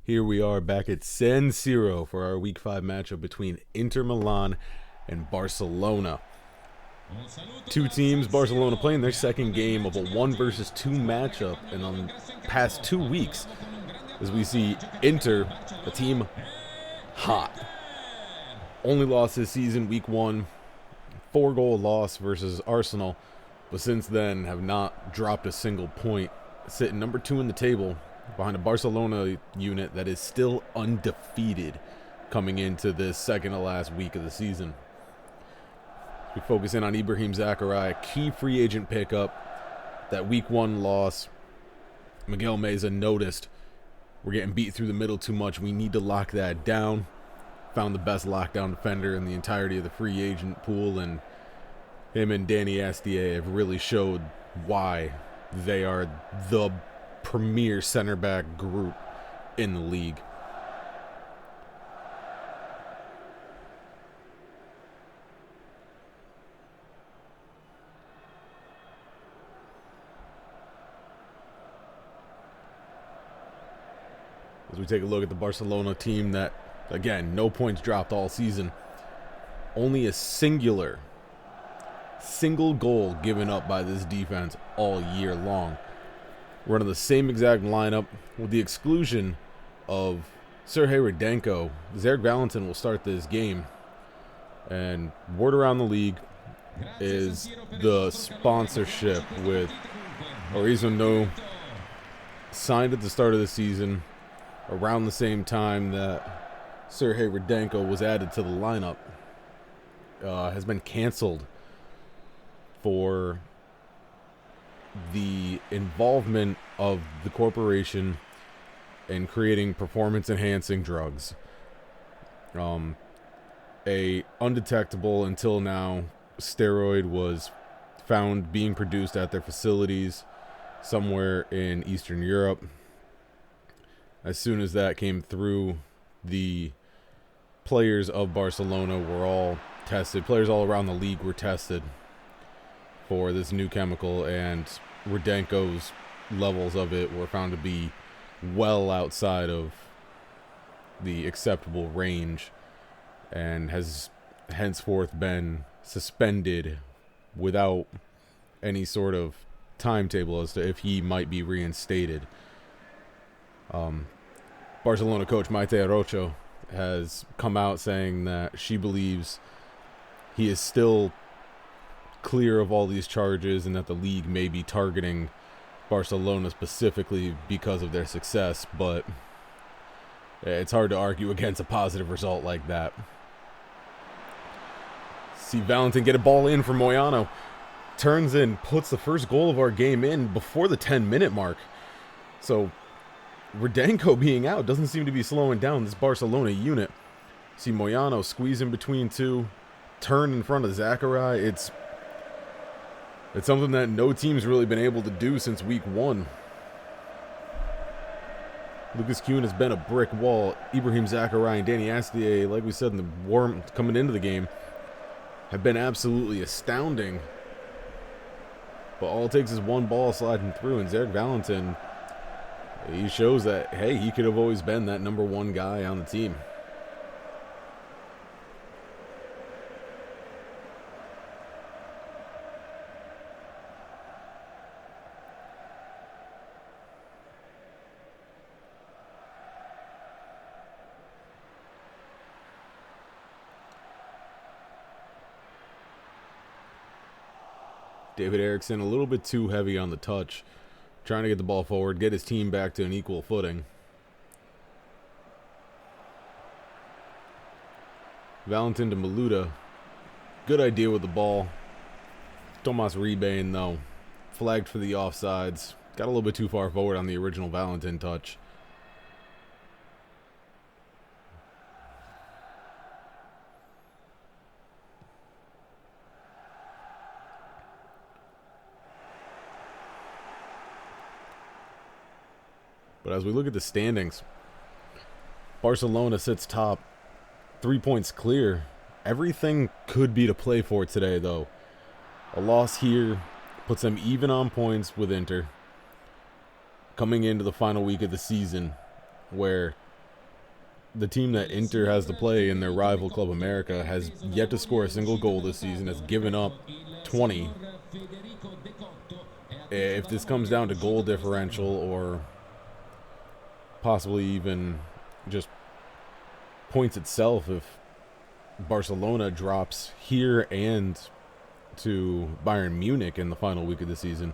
Here we are back at San Siro for our Week 5 matchup between Inter Milan and Barcelona. Two teams, Barcelona playing their second game of a 1 versus 2 matchup, and on the past 2 weeks, as we see Inter, a team hot. Only lost this season, Week 1, 4-goal loss versus Arsenal, but since then have not dropped a single point, sitting number 2 in the table, behind a Barcelona unit that is still undefeated coming into this second to last week of the season. We focus in on Ibrahim Zakaria, key free agent pickup. That Week 1 loss, Miguel Meza noticed we're getting beat through the middle too much. We need to lock that down. Found the best lockdown defender in the entirety of the free agent pool, and him and Danny Astier have really showed why they are the premier center back group in the league. As we take a look at the Barcelona team that, again, no points dropped all season. Only a single goal given up by this defense all year long. Running the same exact lineup with the exclusion of Sergej Rudenko. Zarek Valentin will start this game. And word around the league is the sponsorship with Horizon No signed at the start of the season around the same time that Sergej Rudenko was added to the lineup. Has been canceled for the involvement of the corporation in creating performance-enhancing drugs. A undetectable until now steroid was found being produced at their facilities somewhere in Eastern Europe. As soon as that came through, the players of Barcelona were all tested. Players all around the league were tested for this new chemical, and Rudenko's levels of it were found to be well outside of the acceptable range, and has henceforth been suspended without any sort of timetable as to if he might be reinstated. Barcelona coach Maite Arrocho has come out saying that she believes he is still clear of all these charges and that the league may be targeting Barcelona specifically because of their success, but it's hard to argue against a positive result like that. See Valentin get a ball in for Moyano. Turns in, puts the first goal of our game in before the 10-minute mark. So Rudenko being out doesn't seem to be slowing down this Barcelona unit. See Moyano squeeze in between two, turn in front of Zakaria. It's something that no team's really been able to do since Week 1. Lucas Kuhn has been a brick wall. Ibrahim Zakaria and Danny Astier, like we said in the warm coming into the game, have been absolutely astounding. But all it takes is one ball sliding through, and Zarek Valentin, he shows that, hey, he could have always been that number 1 guy on the team. David Eriksson a little bit too heavy on the touch, trying to get the ball forward, get his team back to an equal footing. Valentin to Maluda. Good idea with the ball. Tomas Rebane, though, flagged for the offsides. Got a little bit too far forward on the original Valentin touch. But as we look at the standings, Barcelona sits top, 3 points clear. Everything could be to play for today, though. A loss here puts them even on points with Inter. Coming into the final week of the season, where the team that Inter has to play in their rival Club America has yet to score a single goal this season, has given up 20. If this comes down to goal differential or possibly even just points itself, if Barcelona drops here and to Bayern Munich in the final week of the season,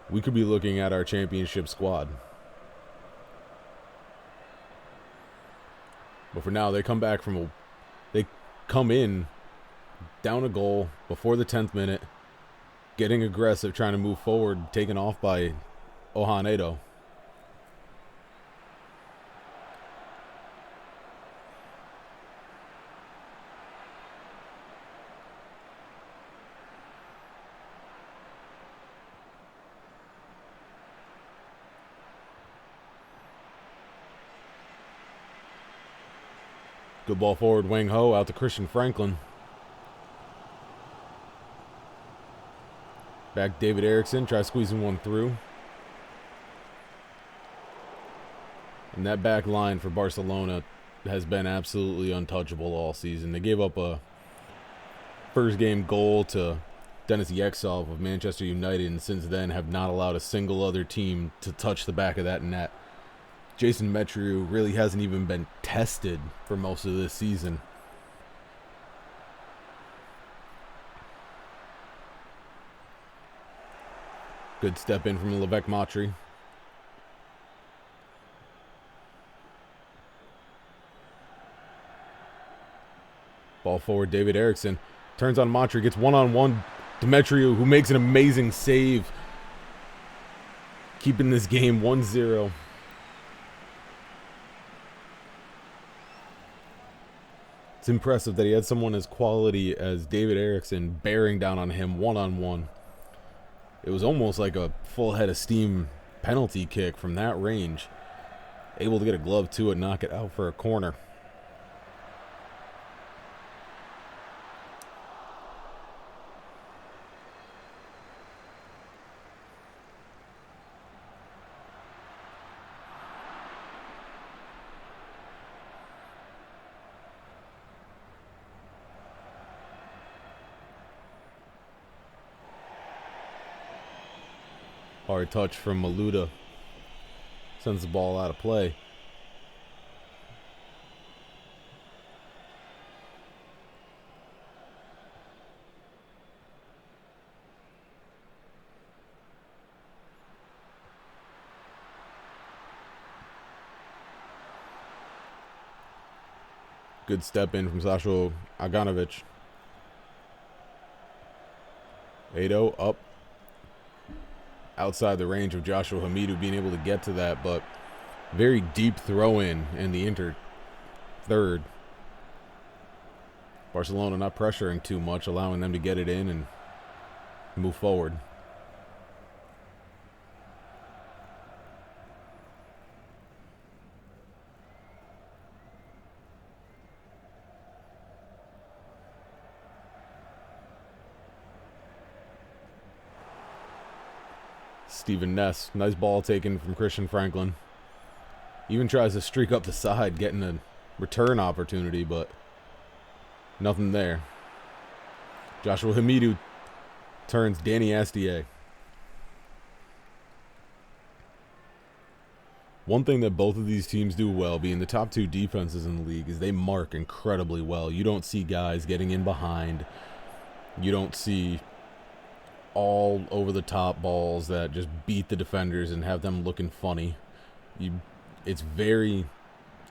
we could be looking at our championship squad. But for now, they come in down a goal before the 10th minute, getting aggressive, trying to move forward, taken off by Ohanedo. Good ball forward, Wang Ho out to Christian Franklin. Back David Erickson, try squeezing one through. And that back line for Barcelona has been absolutely untouchable all season. They gave up a first game goal to Denis Yexov of Manchester United, and since then have not allowed a single other team to touch the back of that net. Jason Metriou really hasn't even been tested for most of this season. Good step in from Levesque Matry. Ball forward, David Erickson. Turns on Matry, gets one-on-one. Demetriou, who makes an amazing save. Keeping this game 1-0. It's impressive that he had someone as quality as David Erickson bearing down on him one-on-one. It was almost like a full head of steam penalty kick from that range. Able to get a glove to it, knock it out for a corner. Hard touch from Maluda. Sends the ball out of play. Good step in from Sasho Aganovic. 8-0 up. Outside the range of Joshua Hamidou being able to get to that, but very deep throw in the Inter third. Barcelona not pressuring too much, allowing them to get it in and move forward. Steven Ness, nice ball taken from Christian Franklin. Even tries to streak up the side, getting a return opportunity, but nothing there. Joshua Hamidou turns Danny Astier. One thing that both of these teams do well, being the top two defenses in the league, is they mark incredibly well. You don't see guys getting in behind. You don't see all over the top balls that just beat the defenders and have them looking funny. It's very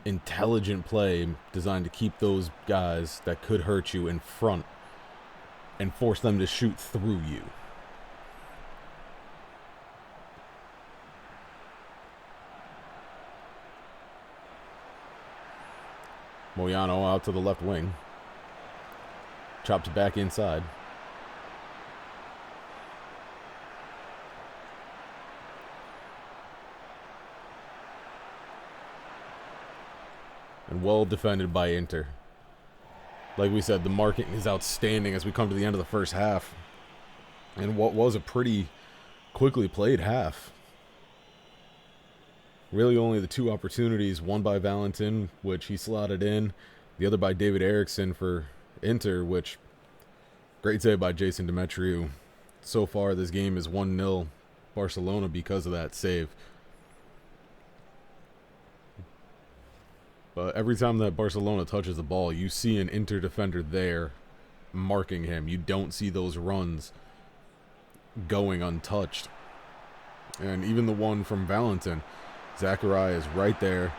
intelligent play designed to keep those guys that could hurt you in front and force them to shoot through you. Moyano out to the left wing. Chopped back inside. And well defended by Inter. Like we said, the marking is outstanding as we come to the end of the first half. And what was a pretty quickly played half. Really only the two opportunities, one by Valentin, which he slotted in, the other by David Eriksson for Inter, which great save by Jason Demetriou. So far this game is 1-0 Barcelona because of that save. But every time that Barcelona touches the ball, you see an Inter defender there marking him. You don't see those runs going untouched. And even the one from Valentin, Zachariah is right there.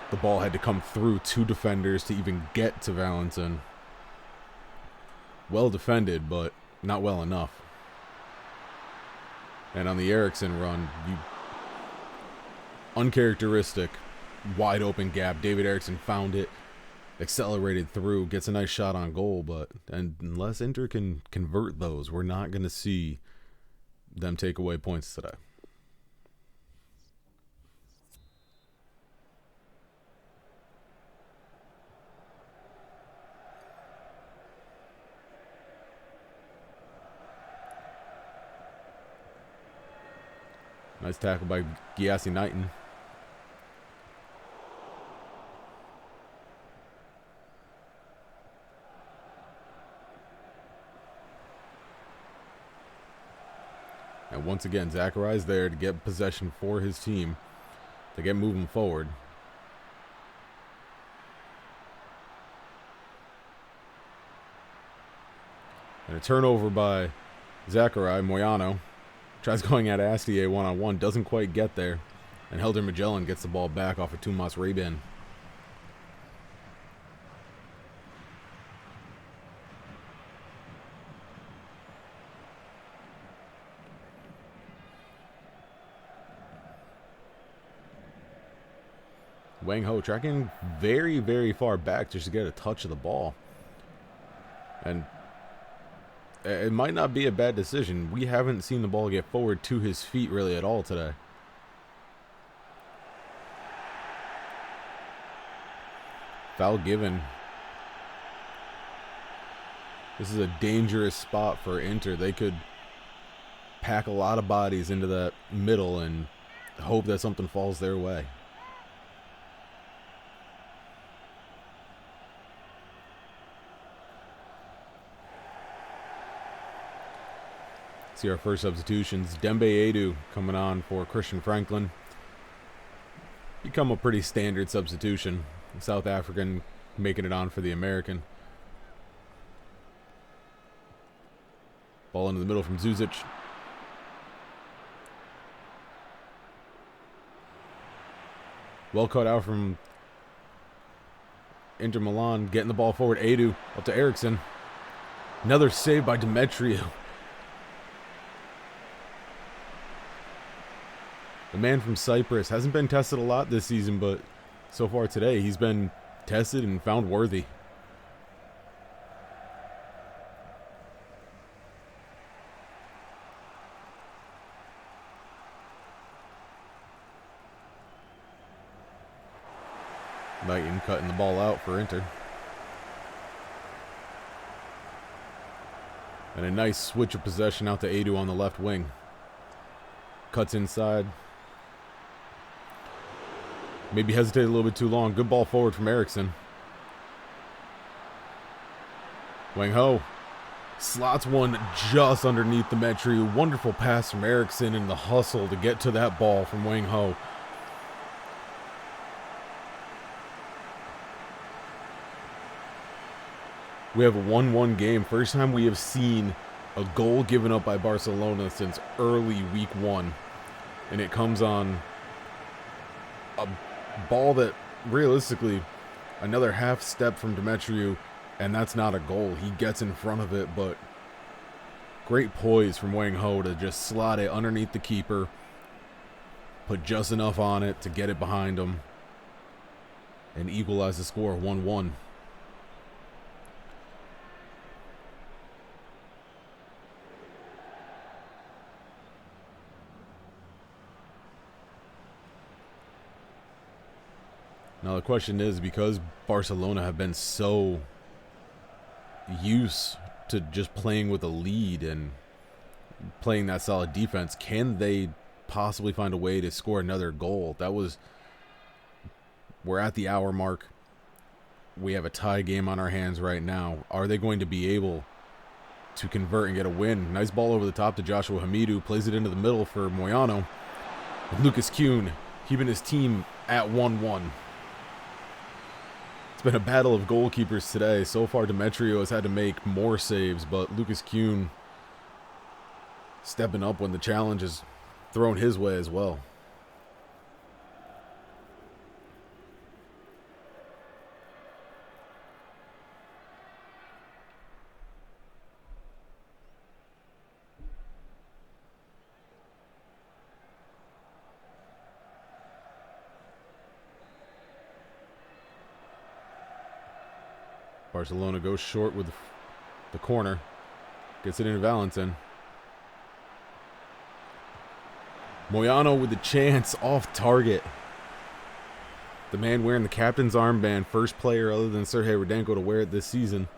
The ball had to come through two defenders to even get to Valentin. Well defended, but not well enough. And on the Eriksson run, uncharacteristic, wide open gap. David Eriksson found it, accelerated through, gets a nice shot on goal, but unless Inter can convert those, we're not going to see them take away points today. Nice tackle by Giassi Knighton. And once again, Zachariah's there to get possession for his team, to get moving forward. And a turnover by Zachariah. Moyano tries going at Astier one-on-one, doesn't quite get there. And Helder Magellan gets the ball back off of Tomas Rabin. Wang Ho tracking very, very far back just to get a touch of the ball. And it might not be a bad decision. We haven't seen the ball get forward to his feet really at all today. Foul given. This is a dangerous spot for Inter. They could pack a lot of bodies into that middle and hope that something falls their way. See our first substitutions. Dembe Edu coming on for Christian Franklin. Become a pretty standard substitution. The South African making it on for the American. Ball into the middle from Zuzic. Well cut out from Inter Milan. Getting the ball forward. Edu up to Eriksson. Another save by Demetriou. The man from Cyprus hasn't been tested a lot this season, but so far today he's been tested and found worthy. Knighton cutting the ball out for Inter. And a nice switch of possession out to Edu on the left wing. Cuts inside. Maybe hesitated a little bit too long. Good ball forward from Eriksson. Wang Ho slots one just underneath Demetriou. Wonderful pass from Eriksson in the hustle to get to that ball from Wang Ho. We have a 1-1 game. First time we have seen a goal given up by Barcelona since early week 1. And it comes on a ball that realistically another half step from Demetriou, and that's not a goal. He gets in front of it, but great poise from Wang Ho to just slot it underneath the keeper, put just enough on it to get it behind him, and equalize the score 1-1. Now the question is, because Barcelona have been so used to just playing with a lead and playing that solid defense, can they possibly find a way to score another goal. We're at the hour mark. We have a tie game on our hands right now. Are they going to be able to convert and get a win? Nice ball over the top to Joshua Hamidou. Plays it into the middle for Moyano. With Lucas Kuhn keeping his team at 1-1. It's been a battle of goalkeepers today. So far, Demetrio has had to make more saves, but Lucas Kuhn stepping up when the challenge is thrown his way as well. Barcelona goes short with the corner. Gets it into Valentin. Moyano with the chance off target. The man wearing the captain's armband, first player other than Sergei Rudenko to wear it this season,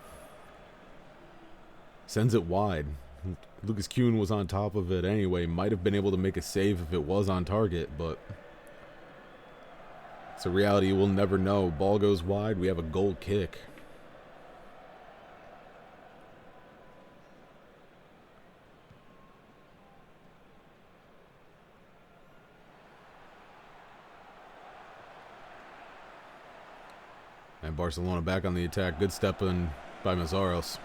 sends it wide. Lucas Kuhn was on top of it anyway. Might have been able to make a save if it was on target, but it's a reality we'll never know. Ball goes wide. We have a goal kick. And Barcelona back on the attack. Good step in by Mazaros.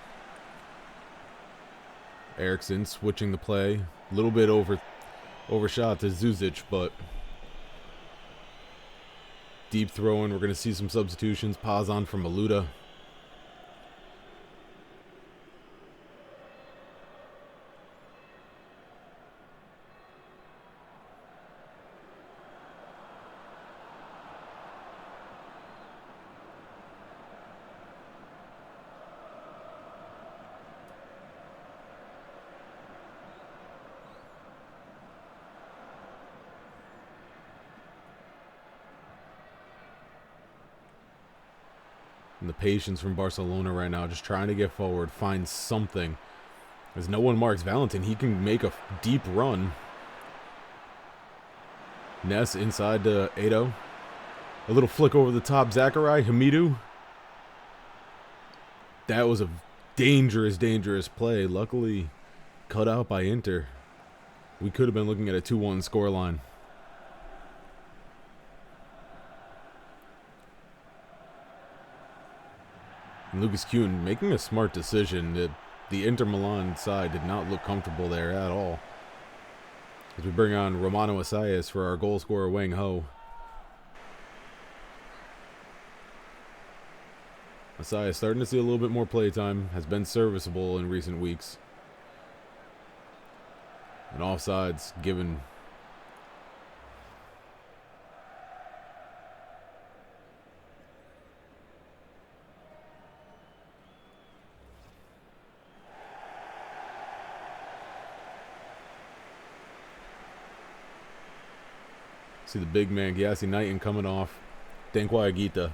Eriksson switching the play. A little bit overshot to Zuzic, but deep throw in. We're going to see some substitutions. Paz on from Maluda. And the patience from Barcelona right now, just trying to get forward, find something. As no one marks Valentin, he can make a deep run. Ness inside to Ado. A little flick over the top, Zachary, Hamidou. That was a dangerous, dangerous play. Luckily, cut out by Inter. We could have been looking at a 2-1 scoreline. And Lucas Kuhn making a smart decision. The Inter Milan side did not look comfortable there at all. As we bring on Romano Asayas for our goal scorer, Wang Ho. Asayas starting to see a little bit more playtime. Has been serviceable in recent weeks. And offsides given. See the big man, Gyasi Knighton, coming off. Denkwai Agita.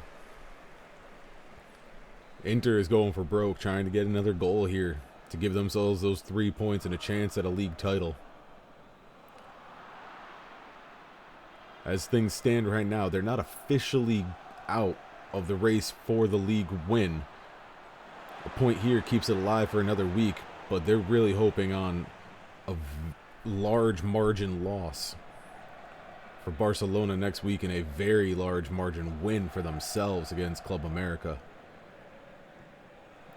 Inter is going for broke, trying to get another goal here to give themselves those 3 points and a chance at a league title. As things stand right now, they're not officially out of the race for the league win. The point here keeps it alive for another week, but they're really hoping on a large margin loss for Barcelona next week and a very large margin win for themselves against Club America,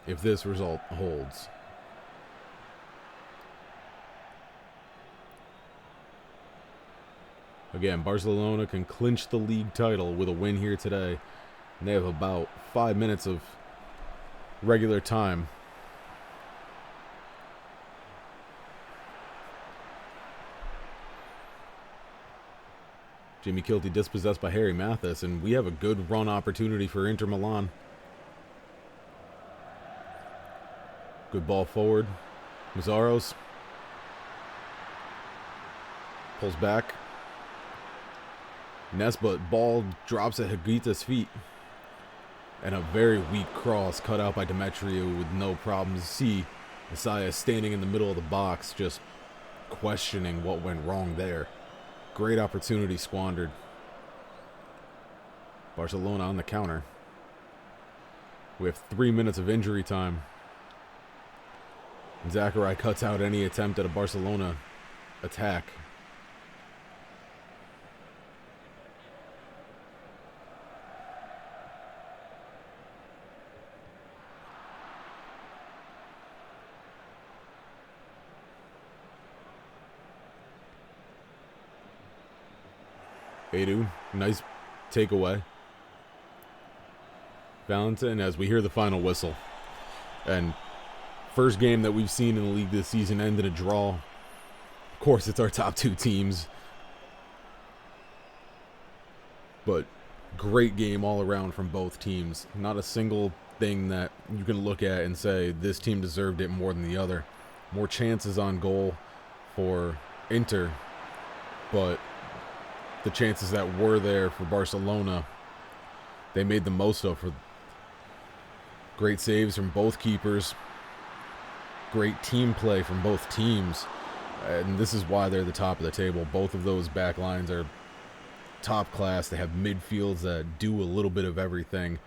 if this result holds. Again, Barcelona can clinch the league title with a win here today. And they have about 5 minutes of regular time. Jimmy Kilty dispossessed by Harry Mathis, and we have a good run opportunity for Inter Milan. Good ball forward. Mazaros pulls back. Nesba, ball drops at Higuita's feet. And a very weak cross cut out by Demetrio with no problems. See Messiah standing in the middle of the box, just questioning what went wrong there. Great opportunity squandered. Barcelona on the counter. We have 3 minutes of injury time. Zachary cuts out any attempt at a Barcelona attack. Edu, nice takeaway. Valentin as we hear the final whistle. And first game that we've seen in the league this season end in a draw. Of course, it's our top two teams. But great game all around from both teams. Not a single thing that you can look at and say this team deserved it more than the other. More chances on goal for Inter, but the chances that were there for Barcelona, they made the most of. For great saves from both keepers, great team play from both teams, and this is why they're the top of the table. Both of those back lines are top class. They have midfields that do a little bit of everything,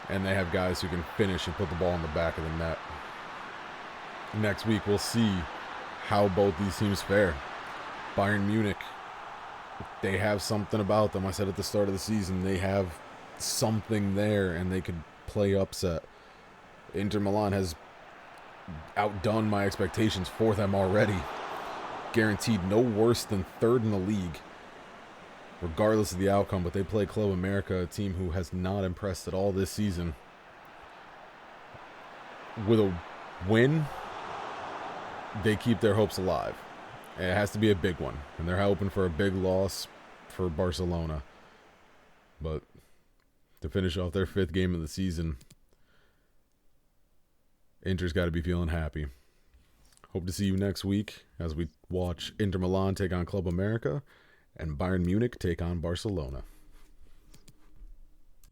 and they have guys who can finish and put the ball in the back of the net. Next week we'll see how both these teams fare. Bayern Munich, they have something about them. I said at the start of the season, they have something there and they could play upset. Inter Milan has outdone my expectations for them already. Guaranteed no worse than third in the league, regardless of the outcome, but they play Club America, a team who has not impressed at all this season. With a win, they keep their hopes alive. It has to be a big one, and they're hoping for a big loss for Barcelona. But to finish off their fifth game of the season, Inter's got to be feeling happy. Hope to see you next week as we watch Inter Milan take on Club America and Bayern Munich take on Barcelona.